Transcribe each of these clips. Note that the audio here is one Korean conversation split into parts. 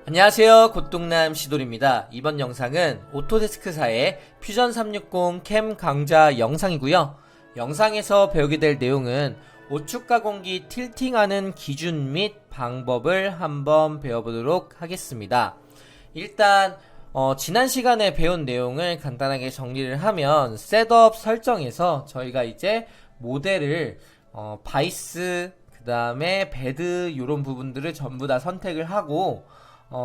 안녕하세요, 곧동남 시돌입니다. 이번 영상은 오토데스크사의 퓨전 360 캠 강좌 영상이고요. 영상에서 배우게 될 내용은 오축 가공기 틸팅하는 기준 및 방법을 한번 배워보도록 하겠습니다. 일단 지난 시간에 배운 내용을 간단하게 정리를 하면 셋업 설정에서 저희가 이제 모델을 바이스, 그 다음에 베드 이런 부분들을 전부 다 선택을 하고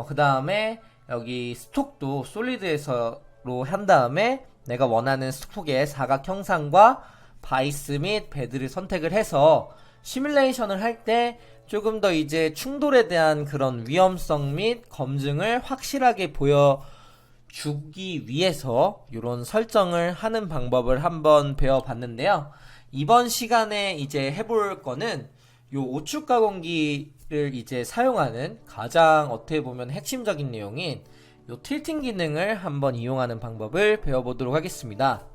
그 다음에 여기 스톡도 솔리드에서로 한 다음에 내가 원하는 스톡의 사각 형상과 바이스 및 베드를 선택을 해서 시뮬레이션을 할 때 조금 더 이제 충돌에 대한 그런 위험성 및 검증을 확실하게 보여주기 위해서 이런 설정을 하는 방법을 한번 배워봤는데요. 이번 시간에 이제 해볼 거는 요 오축 가공기를 이제 사용하는 가장 어떻게 보면 핵심적인 내용인 요 틸팅 기능을 한번 이용하는 방법을 배워보도록 하겠습니다.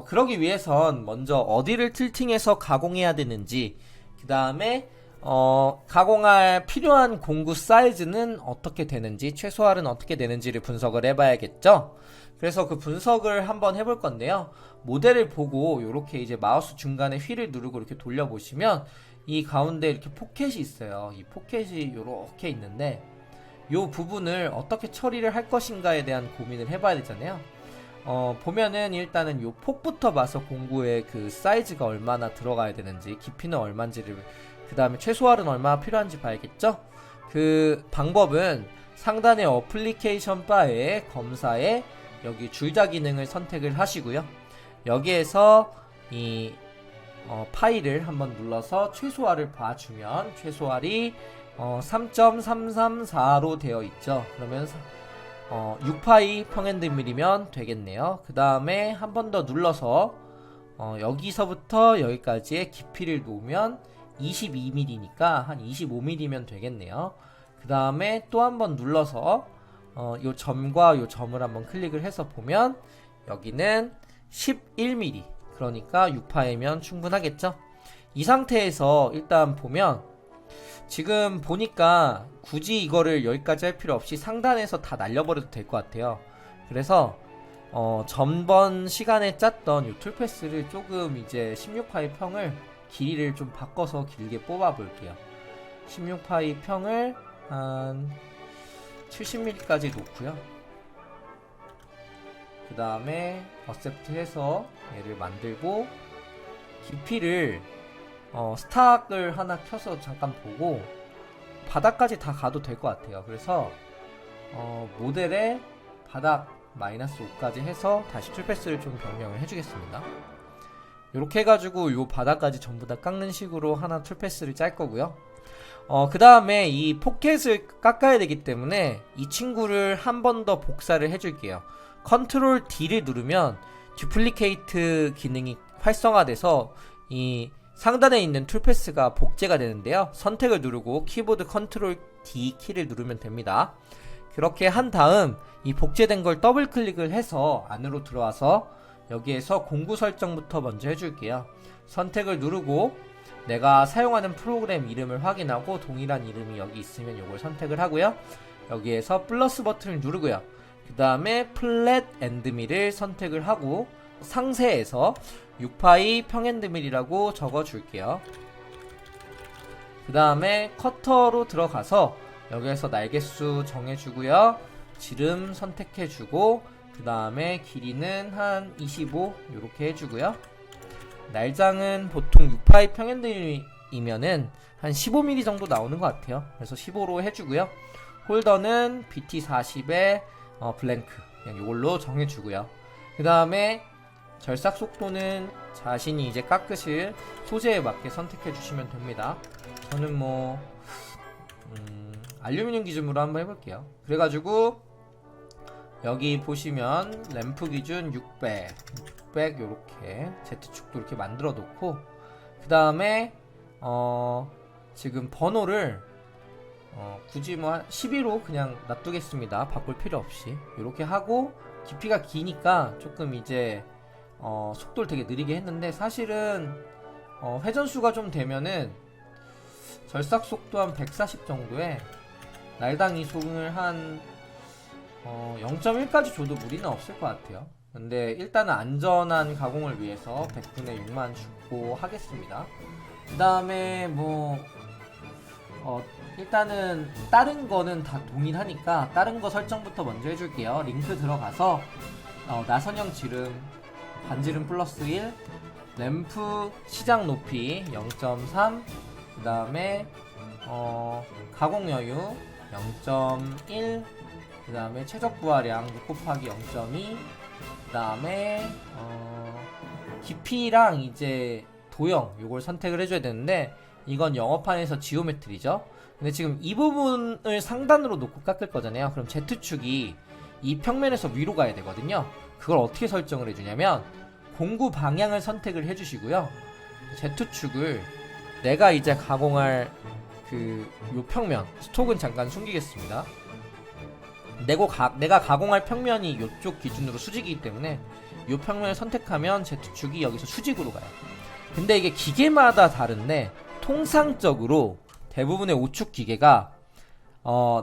그러기 위해선 먼저 어디를 틸팅해서 가공해야 되는지, 그 다음에 가공할 필요한 공구 사이즈는 어떻게 되는지, 최소할은 어떻게 되는지를 분석을 해봐야겠죠. 그래서 그 분석을 한번 해볼 건데요. 모델을 보고 이렇게 이제 마우스 중간에 휠을 누르고 이렇게 돌려보시면 이 가운데 이렇게 포켓이 있어요. 이 포켓이 이렇게 있는데 이 부분을 어떻게 처리를 할 것인가에 대한 고민을 해봐야 되잖아요. 보면은 일단은 요 폭부터 봐서 공구의 그 사이즈가 얼마나 들어가야 되는지, 깊이는 얼마인지를, 그 다음에 최소할은 얼마나 필요한지 봐야겠죠? 그 방법은 상단의 어플리케이션 바에 검사에 여기 줄자 기능을 선택을 하시고요. 여기에서 이 파일을 한번 눌러서 최소할을 봐주면 최소할이 3.334로 되어 있죠. 그러면 6파이 평행드밀이면 되겠네요. 그 다음에 한 번 더 눌러서 여기서부터 여기까지의 깊이를 놓으면 22mm니까 한 25mm면 되겠네요. 그 다음에 또 한 번 눌러서 요 점과 요 점을 한번 클릭을 해서 보면 여기는 11mm, 그러니까 6파이면 충분하겠죠. 이 상태에서 일단 보면 지금 보니까 굳이 이거를 여기까지 할 필요 없이 상단에서 다 날려버려도 될 것 같아요. 그래서 전번 시간에 짰던 이 툴패스를 조금 이제 16파이 평을 길이를 좀 바꿔서 길게 뽑아 볼게요. 16파이 평을 한 70mm까지 놓고요. 그 다음에 어셉트 해서 얘를 만들고 깊이를 스탁을 하나 켜서 잠깐 보고 바닥까지 다 가도 될 것 같아요. 그래서 모델에 바닥 마이너스 5까지 해서 다시 툴패스를 좀 변경을 해주겠습니다. 이렇게 해가지고 요 바닥까지 전부 다 깎는 식으로 하나 툴패스를 짤 거고요. 그 다음에 이 포켓을 깎아야 되기 때문에 이 친구를 한 번 더 복사를 해줄게요. 컨트롤 D를 누르면 듀플리케이트 기능이 활성화돼서 이 상단에 있는 툴패스가 복제가 되는데요. 선택을 누르고 키보드 컨트롤 D 키를 누르면 됩니다. 그렇게 한 다음 이 복제된 걸 더블 클릭을 해서 안으로 들어와서 여기에서 공구 설정부터 먼저 해줄게요. 선택을 누르고 내가 사용하는 프로그램 이름을 확인하고 동일한 이름이 여기 있으면 이걸 선택을 하고요. 여기에서 플러스 버튼을 누르고요. 그 다음에 플랫 엔드밀을 선택을 하고 상세에서 6파이 평엔드밀이라고 적어줄게요. 그 다음에 커터로 들어가서 여기에서 날개수 정해주고요. 지름 선택해주고 그 다음에 길이는 한 25 이렇게 해주고요. 날장은 보통 6파이 평엔드밀이면은 한 15mm 정도 나오는 것 같아요. 그래서 15로 해주고요. 홀더는 BT40에 블랭크 그냥 이걸로 정해주고요. 그 다음에 절삭 속도는 자신이 이제 깎으실 소재에 맞게 선택해 주시면 됩니다. 저는 알루미늄 기준으로 한번 해볼게요. 그래가지고 여기 보시면 램프 기준 600 요렇게 Z축도 이렇게 만들어 놓고 그 다음에 지금 번호를 굳이 12로 그냥 놔두겠습니다. 바꿀 필요 없이 이렇게 하고 깊이가 기니까 조금 이제 속도를 되게 느리게 했는데 사실은 회전수가 좀 되면은 절삭 속도 한 140 정도에 날당 이송을 한 0.1까지 줘도 무리는 없을 것 같아요. 근데 일단은 안전한 가공을 위해서 100분의 6만 주고 하겠습니다. 그 다음에 뭐 일단은 다른 거는 다 동일하니까 다른 거 설정부터 먼저 해줄게요. 링크 들어가서 나선형 지름 반지름 플러스 1, 램프 시작 높이 0.3, 그 다음에 가공 여유 0.1, 그 다음에 최적 부하량 6 곱하기 0.2, 그 다음에 깊이랑 이제 도형 요걸 선택을 해줘야 되는데 이건 영어판에서 지오메트리죠. 근데 지금 이 부분을 상단으로 놓고 깎을 거잖아요. 그럼 Z축이 이 평면에서 위로 가야 되거든요. 그걸 어떻게 설정을 해주냐면 공구 방향을 선택을 해주시고요. Z축을 내가 이제 가공할 요 평면 스톡은 잠깐 숨기겠습니다. 내가 가공할 평면이 이쪽 기준으로 수직이기 때문에 이 평면을 선택하면 Z축이 여기서 수직으로 가요. 근데 이게 기계마다 다른데 통상적으로 대부분의 오축 기계가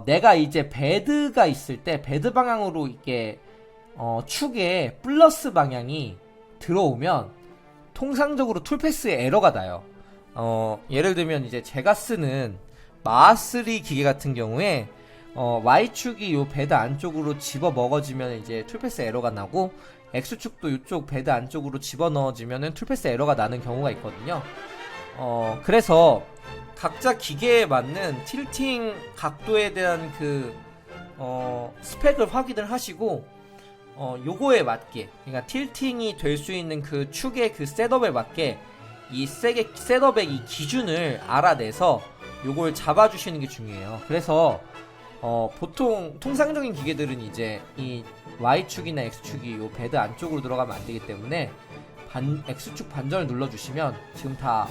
내가 이제 베드가 있을 때 베드 방향으로 이렇게 축에 플러스 방향이 들어오면 통상적으로 툴패스에 에러가 나요. 예를 들면 이제 제가 쓰는 마하3 기계 같은 경우에 Y축이 요 베드 안쪽으로 집어 먹어지면 이제 툴패스 에러가 나고 X축도 이쪽 베드 안쪽으로 집어 넣어지면 툴패스 에러가 나는 경우가 있거든요. 그래서 각자 기계에 맞는 틸팅 각도에 대한 스펙을 확인을 하시고 요거에 맞게, 그러니까 틸팅이 될 수 있는 그 축의 그 셋업에 맞게 이 셋업의 이 기준을 알아내서 요걸 잡아주시는 게 중요해요. 그래서 보통 통상적인 기계들은 이제 이 Y축이나 X축이 요 베드 안쪽으로 들어가면 안 되기 때문에 X축 반전을 눌러주시면 지금 다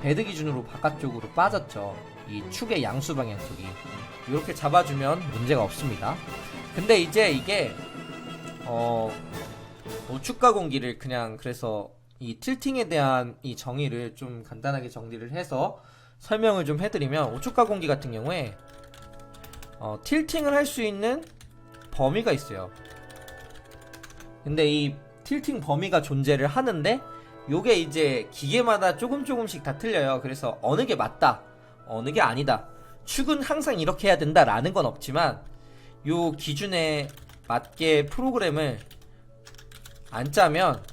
베드 기준으로 바깥쪽으로 빠졌죠. 이 축의 양수 방향 쪽이 이렇게 잡아주면 문제가 없습니다. 근데 이제 이게 우측 가공기를 그냥 그래서 이 틸팅에 대한 이 정의를 좀 간단하게 정리를 해서 설명을 좀 해드리면 우측 가공기 같은 경우에 틸팅을 할 수 있는 범위가 있어요. 근데 이 틸팅 범위가 존재를 하는데 요게 이제 기계마다 조금씩 다 틀려요. 그래서 어느 게 맞다, 어느 게 아니다, 축은 항상 이렇게 해야 된다 라는 건 없지만 요 기준에 맞게 프로그램을 안 짜면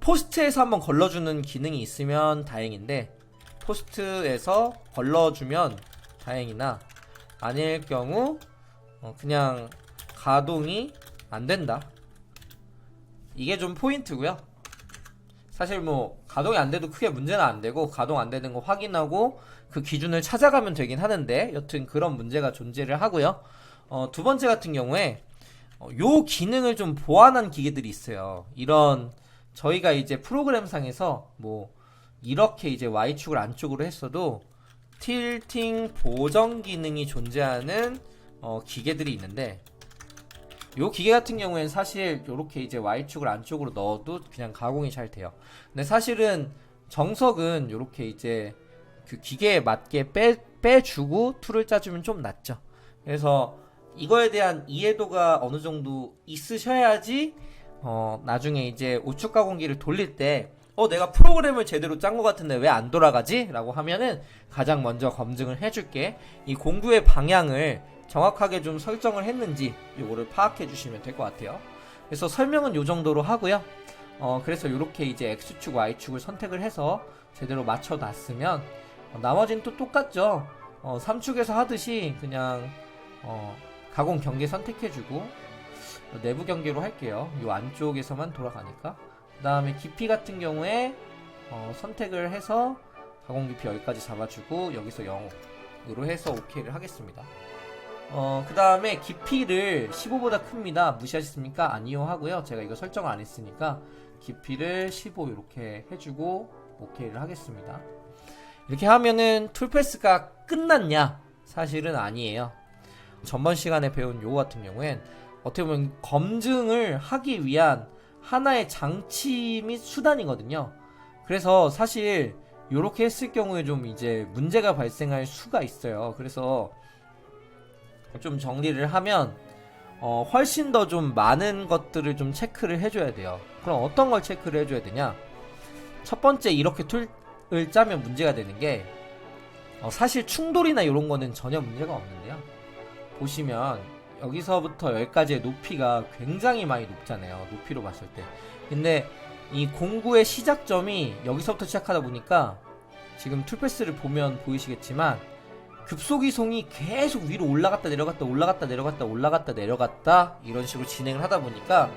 포스트에서 한번 걸러주는 기능이 있으면 다행인데 포스트에서 걸러주면 다행이나 아닐 경우 그냥 가동이 안 된다. 이게 좀 포인트고요. 사실 뭐 가동이 안 돼도 크게 문제는 안 되고 가동 안 되는 거 확인하고 그 기준을 찾아가면 되긴 하는데 여튼 그런 문제가 존재를 하고요. 두 번째 같은 경우에 요 기능을 좀 보완한 기계들이 있어요. 이런 저희가 이제 프로그램상에서 뭐 이렇게 이제 Y축을 안쪽으로 했어도 틸팅 보정 기능이 존재하는 기계들이 있는데 요 기계 같은 경우에는 사실 요렇게 이제 Y축을 안쪽으로 넣어도 그냥 가공이 잘 돼요. 근데 사실은 정석은 요렇게 이제 그 기계에 맞게 빼주고 툴을 짜주면 좀 낫죠. 그래서 이거에 대한 이해도가 어느 정도 있으셔야지 나중에 이제 우측 가공기를 돌릴 때 내가 프로그램을 제대로 짠 것 같은데 왜 안 돌아가지? 라고 하면은 가장 먼저 검증을 해줄게. 이 공구의 방향을 정확하게 좀 설정을 했는지 요거를 파악해 주시면 될 것 같아요. 그래서 설명은 요 정도로 하고요. 그래서 요렇게 이제 X축, Y축을 선택을 해서 제대로 맞춰 놨으면 나머지는 또 똑같죠. 3축에서 하듯이 그냥 가공 경계 선택해주고 내부 경계로 할게요. 요 안쪽에서만 돌아가니까. 그 다음에 깊이 같은 경우에 선택을 해서 가공 깊이 여기까지 잡아주고 여기서 0으로 해서 OK를 하겠습니다. 그 다음에 깊이를 15보다 큽니다. 무시하셨습니까? 아니요 하고요. 제가 이거 설정을 안 했으니까 깊이를 15 이렇게 해주고 OK를 하겠습니다. 이렇게 하면은 툴패스가 끝났냐? 사실은 아니에요. 전번 시간에 배운 요거 같은 경우엔 어떻게 보면 검증을 하기 위한 하나의 장치 및 수단이거든요. 그래서 사실 요렇게 했을 경우에 좀 이제 문제가 발생할 수가 있어요. 그래서 좀 정리를 하면 훨씬 더 좀 많은 것들을 좀 체크를 해줘야 돼요. 그럼 어떤 걸 체크를 해줘야 되냐? 첫 번째, 이렇게 툴을 짜면 문제가 되는 게 사실 충돌이나 이런 거는 전혀 문제가 없는데요. 보시면 여기서부터 여기까지의 높이가 굉장히 많이 높잖아요. 높이로 봤을 때. 근데 이 공구의 시작점이 여기서부터 시작하다 보니까 지금 툴패스를 보면 보이시겠지만 급속이송이 계속 위로 올라갔다 내려갔다 올라갔다 내려갔다 올라갔다 내려갔다 이런 식으로 진행을 하다 보니까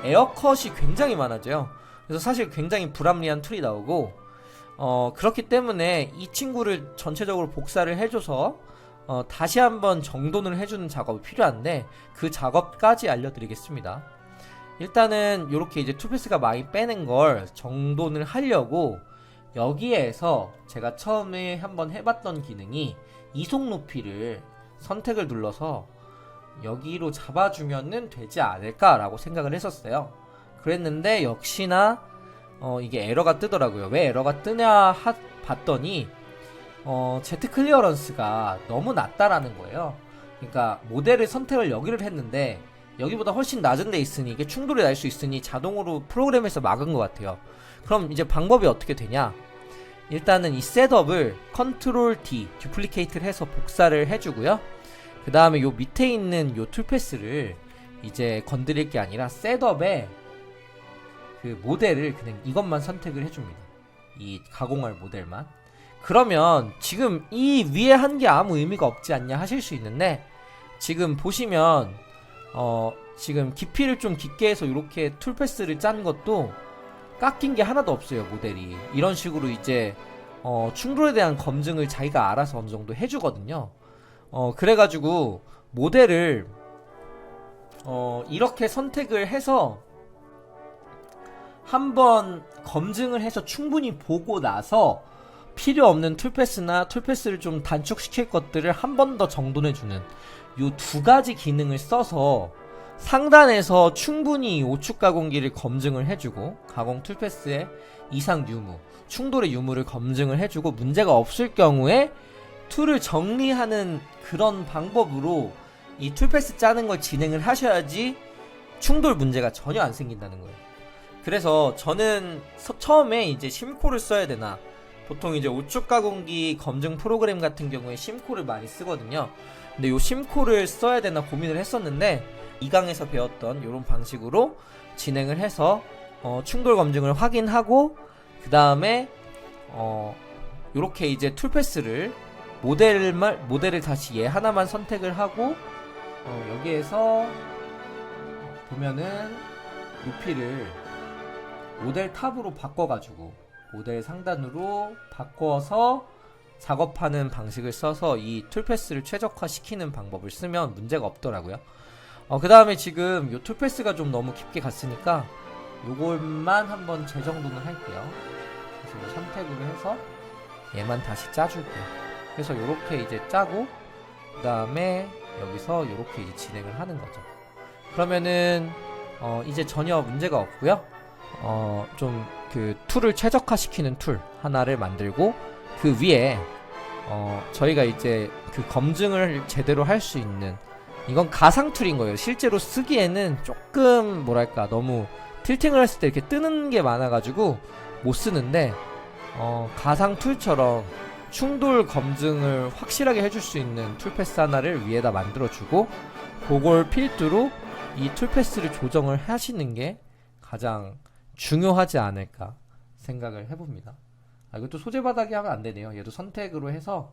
에어컷이 굉장히 많아져요. 그래서 사실 굉장히 불합리한 툴이 나오고 그렇기 때문에 이 친구를 전체적으로 복사를 해줘서 다시 한번 정돈을 해주는 작업이 필요한데 그 작업까지 알려드리겠습니다. 일단은 이렇게 이제 툴패스가 많이 빼는 걸 정돈을 하려고 여기에서 제가 처음에 한번 해봤던 기능이 이속 높이를 선택을 눌러서 여기로 잡아주면은 되지 않을까라고 생각을 했었어요. 그랬는데 역시나 이게 에러가 뜨더라고요. 왜 에러가 뜨냐 봤더니 Z 클리어런스가 너무 낮다라는 거예요. 그러니까 모델을 선택을 여기를 했는데 여기보다 훨씬 낮은 데 있으니 이게 충돌이 날 수 있으니 자동으로 프로그램에서 막은 것 같아요. 그럼 이제 방법이 어떻게 되냐? 일단은 이 셋업을 컨트롤 D 듀플리케이트를 해서 복사를 해주고요. 그 다음에 요 밑에 있는 요 툴패스를 이제 건드릴 게 아니라 셋업에 그 모델을 그냥 이것만 선택을 해줍니다. 이 가공할 모델만. 그러면 지금 이 위에 한 게 아무 의미가 없지 않냐 하실 수 있는데 지금 보시면 지금 깊이를 좀 깊게 해서 이렇게 툴패스를 짠 것도 깎인 게 하나도 없어요. 모델이 이런 식으로 이제 충돌에 대한 검증을 자기가 알아서 어느 정도 해주거든요. 그래가지고 모델을 이렇게 선택을 해서 한번 검증을 해서 충분히 보고 나서 필요 없는 툴패스나 툴패스를 좀 단축시킬 것들을 한 번 더 정돈해주는 요 두 가지 기능을 써서 상단에서 충분히 오축 가공기를 검증을 해주고 가공 툴패스의 이상 유무, 충돌의 유무를 검증을 해주고 문제가 없을 경우에 툴을 정리하는 그런 방법으로 이 툴패스 짜는 걸 진행을 하셔야지 충돌 문제가 전혀 안 생긴다는 거예요. 그래서 저는 처음에 이제 심코를 써야 되나, 보통 이제 오축 가공기 검증 프로그램 같은 경우에 심코를 많이 쓰거든요. 근데 요 심코를 써야 되나 고민을 했었는데 2강에서 배웠던 이런 방식으로 진행을 해서 충돌 검증을 확인하고 그 다음에 요렇게 이제 툴패스를 모델을 다시 얘 하나만 선택을 하고 여기에서 보면은 높이를 모델 탑으로 바꿔가지고 모델 상단으로 바꿔서 작업하는 방식을 써서 이 툴패스를 최적화시키는 방법을 쓰면 문제가 없더라고요. 그 다음에 지금 요 툴패스가 좀 너무 깊게 갔으니까 요걸만 한번 재정돈을 할게요. 그래서 이 선택으로 해서 얘만 다시 짜줄게요. 그래서 요렇게 이제 짜고 그 다음에 여기서 요렇게 이제 진행을 하는 거죠. 그러면은 이제 전혀 문제가 없고요. 좀 그 툴을 최적화시키는 툴 하나를 만들고 그 위에 저희가 이제 그 검증을 제대로 할 수 있는, 이건 가상 툴인 거예요. 실제로 쓰기에는 조금 뭐랄까 너무 틸팅을 했을 때 이렇게 뜨는 게 많아가지고 못 쓰는데 가상 툴처럼 충돌 검증을 확실하게 해줄 수 있는 툴패스 하나를 위에다 만들어주고 그걸 필두로 이 툴패스를 조정을 하시는 게 가장 중요하지 않을까 생각을 해봅니다. 이것도 소재 바닥이 하면 안 되네요. 얘도 선택으로 해서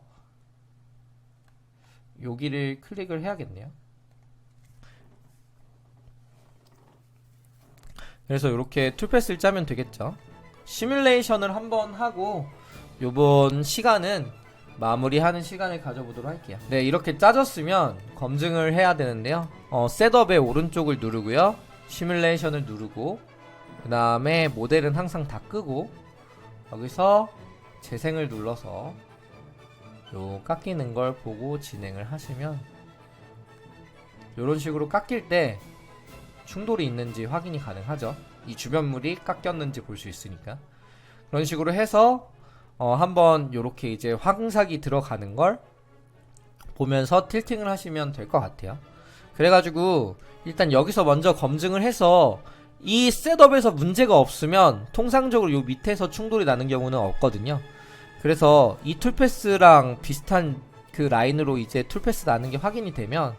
여기를 클릭을 해야겠네요. 그래서 이렇게 툴패스를 짜면 되겠죠. 시뮬레이션을 한번 하고 요번 시간은 마무리하는 시간을 가져보도록 할게요. 네, 이렇게 짜졌으면 검증을 해야 되는데요. 셋업의 오른쪽을 누르고요. 시뮬레이션을 누르고 그 다음에 모델은 항상 다 끄고 여기서 재생을 눌러서 요 깎이는 걸 보고 진행을 하시면 요런 식으로 깎일 때 충돌이 있는지 확인이 가능하죠. 이 주변물이 깎였는지 볼 수 있으니까. 그런 식으로 해서 한번 요렇게 이제 황삭이 들어가는 걸 보면서 틸팅을 하시면 될 것 같아요. 그래가지고 일단 여기서 먼저 검증을 해서 이 셋업에서 문제가 없으면 통상적으로 요 밑에서 충돌이 나는 경우는 없거든요. 그래서 이 툴패스랑 비슷한 그 라인으로 이제 툴패스 나는 게 확인이 되면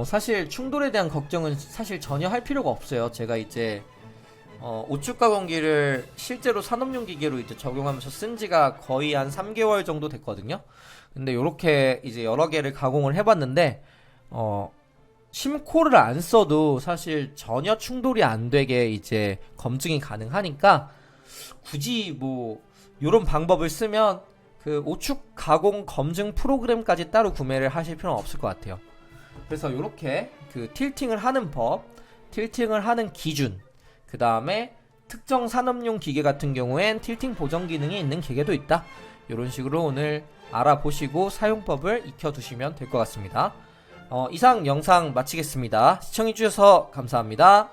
사실 충돌에 대한 걱정은 사실 전혀 할 필요가 없어요. 제가 이제 오축 가공기를 실제로 산업용 기계로 이제 적용하면서 쓴 지가 거의 한 3개월 정도 됐거든요. 근데 요렇게 이제 여러 개를 가공을 해봤는데 심코를 안 써도 사실 전혀 충돌이 안 되게 이제 검증이 가능하니까 굳이 뭐 요런 방법을 쓰면 그 오축 가공 검증 프로그램까지 따로 구매를 하실 필요는 없을 것 같아요. 그래서 요렇게 그 틸팅을 하는 법, 틸팅을 하는 기준, 그 다음에 특정 산업용 기계 같은 경우엔 틸팅 보정 기능이 있는 기계도 있다. 요런 식으로 오늘 알아보시고 사용법을 익혀두시면 될 것 같습니다. 이상 영상 마치겠습니다. 시청해주셔서 감사합니다.